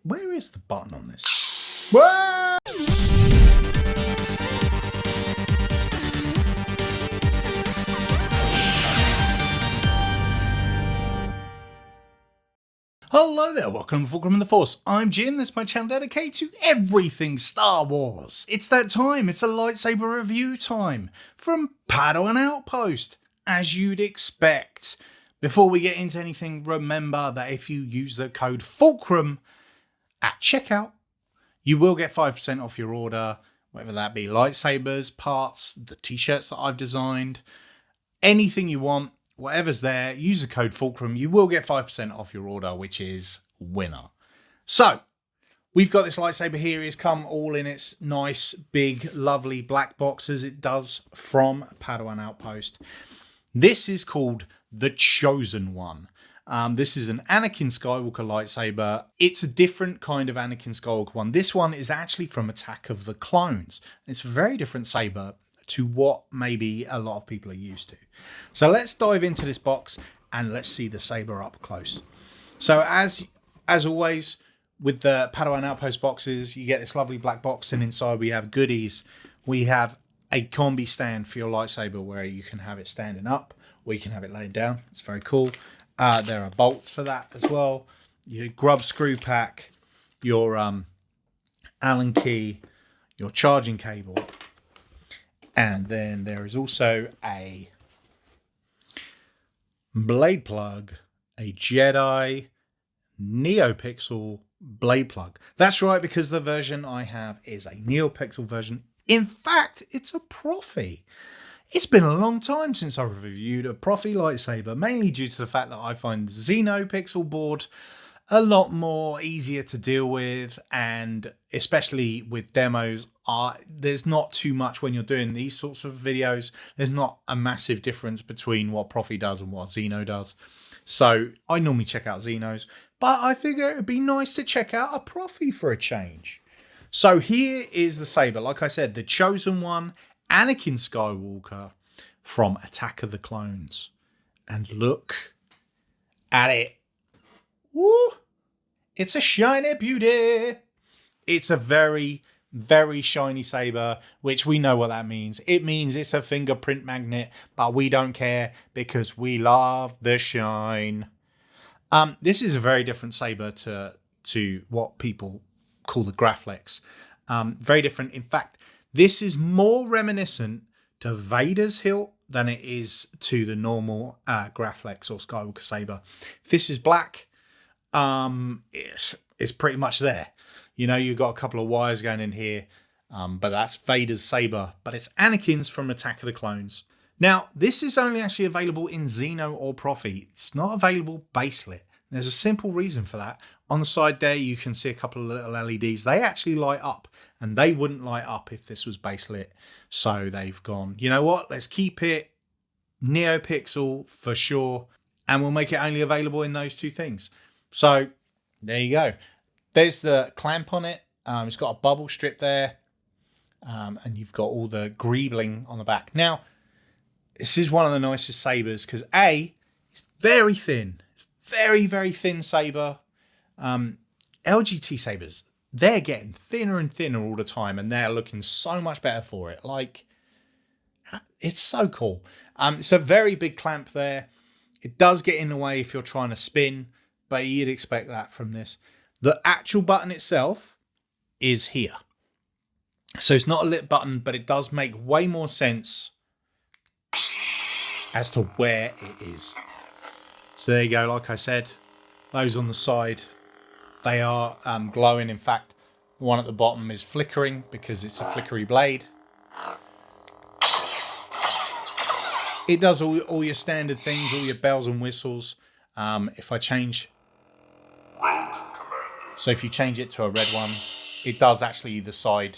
Where is the button on this? Whoa! Hello there, welcome to Fulcrum and the Force. I'm Jim, this is my channel dedicated to everything Star Wars. It's that time, it's a lightsaber review time from Padawan Outpost, as you'd expect. Before we get into anything, remember that if you use the code Fulcrum at checkout, you will get 5% off your order, whether that be lightsabers, parts, the t-shirts that I've designed, anything you want. Whatever's there, use the code Fulcrum. You will get 5% off your order, which is winner. So, we've got this lightsaber here. It's come all in its nice, big, lovely black box as it does from Padawan Outpost. This is called the Chosen1. This is an Anakin Skywalker lightsaber. It's a different kind of Anakin Skywalker one. This one is actually from Attack of the Clones. It's a very different saber to what maybe a lot of people are used to. So let's dive into this box and let's see the saber up close. So as always with the Padawan Outpost boxes, you get this lovely black box, and inside we have goodies. We have a combi stand for your lightsaber where you can have it standing up or you can have it laying down. It's very cool. There are bolts for that as well. Your grub screw pack, your Allen key, your charging cable. And then there is also a blade plug, a Jedi NeoPixel blade plug. That's right, because the version I have is a NeoPixel version. In fact, it's a Profi. It's been a long time since I've reviewed a Profi lightsaber, mainly due to the fact that I find the XenoPixel board a lot more easier to deal with, and especially with demos, there's not too much when you're doing these sorts of videos. There's not a massive difference between what Profi does and what Xeno does. So I normally check out Xenos, but I figure it'd be nice to check out a Profi for a change. So here is the saber. Like I said, the Chosen1 Anakin Skywalker from Attack of the Clones. And look at it. Woo! It's a shiny beauty. It's a very, very shiny saber, which we know what that means. It means it's a fingerprint magnet, but we don't care because we love the shine. This is a very different saber to what people call the Graflex. Very different. In fact, this is more reminiscent to Vader's hilt than it is to the normal Graflex or Skywalker saber. If this is black, it's pretty much there. You know, you've got a couple of wires going in here, but that's Vader's saber, but it's Anakin's from Attack of the Clones. Now, this is only actually available in Xeno or Profi. It's not available baselit. There's a simple reason for that. On the side there, you can see a couple of little LEDs. They actually light up, and they wouldn't light up if this was baselit. So they've gone, you know what? Let's keep it NeoPixel for sure, and we'll make it only available in those two things. So there you go. There's the clamp on it. It's got a bubble strip there. And you've got all the greebling on the back. Now, this is one of the nicest sabers because A, it's very thin. It's very, very thin saber. LGT sabers, they're getting thinner and thinner all the time, and they're looking so much better for it. Like, it's so cool. It's a very big clamp there. It does get in the way if you're trying to spin, but you'd expect that from this. The actual button itself is here. So it's not a lit button, but it does make way more sense as to where it is. So there you go. Like I said, those on the side, they are glowing. In fact, the one at the bottom is flickering because it's a flickery blade. It does all your standard things, all your bells and whistles. If I change... So if you change it to a red one, it does actually, the side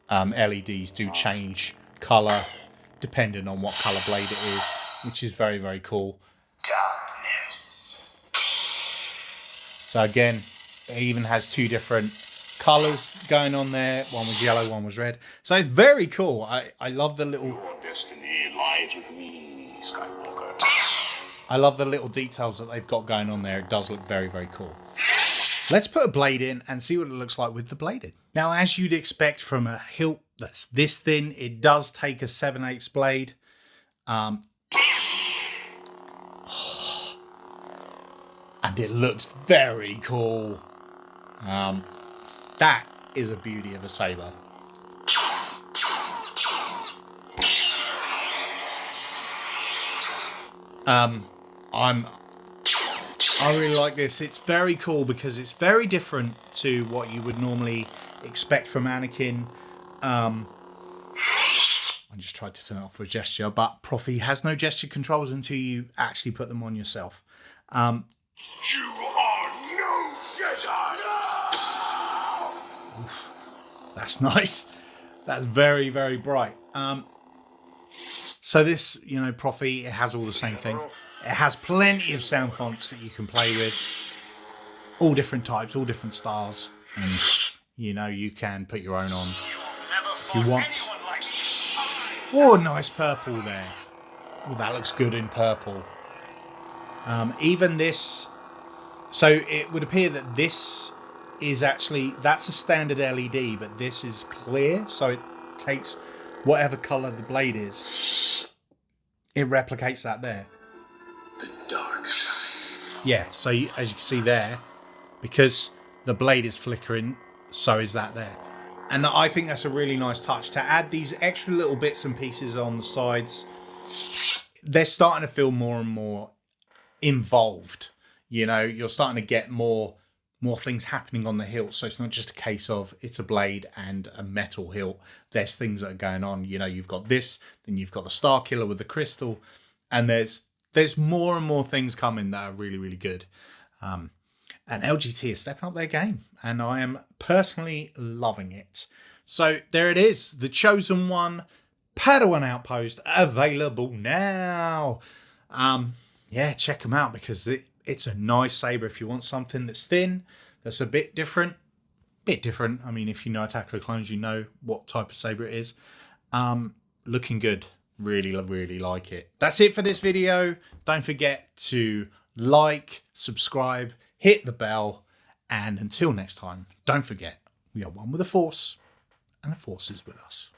LEDs do change colour depending on what colour blade it is, which is very, very cool. Darkness. So again, it even has two different colours going on there. One was yellow, one was red. So it's very cool. I love the little... Your destiny lies with me, Skywalker. I love the little details that they've got going on there. It does look very, very cool. Let's put a blade in and see what it looks like with the blade in. Now, as you'd expect from a hilt that's this thin, it does take a 7/8 blade. And it looks very cool. That is a beauty of a saber. I really like this. It's very cool because it's very different to what you would normally expect from Anakin. I just tried to turn it off for a gesture, but Profi has no gesture controls until you actually put them on yourself. You are no Jedi! Oof, that's nice. That's very, very bright. So this, Profi, it has all the same thing. It has plenty of sound fonts that you can play with. All different types, all different styles. And, you can put your own on if you want. Oh, nice purple there. Oh, that looks good in purple. Even this... So it would appear that this is actually... That's a standard LED, but this is clear. So it takes whatever colour the blade is. It replicates that there. The dark side. Yeah, so as you can see there, because the blade is flickering, so is that there. And I think that's a really nice touch. To add these extra little bits and pieces on the sides, they're starting to feel more and more involved. You're starting to get more things happening on the hilt. So it's not just a case of it's a blade and a metal hilt. There's things that are going on. You've got this, then you've got the Star Killer with the crystal, and there's more and more things coming that are really, really good. And LGT is stepping up their game, and I am personally loving it. So there it is, the Chosen One Padawan Outpost, available now. Yeah, check them out because it's a nice saber if you want something that's thin, that's a bit different. I mean, if you know Attack of the Clones, you know what type of saber it is. Looking good. Really, really like it. That's it for this video. Don't forget to like, subscribe, hit the bell, and until next time, don't forget, we are one with the Force, and the Force is with us.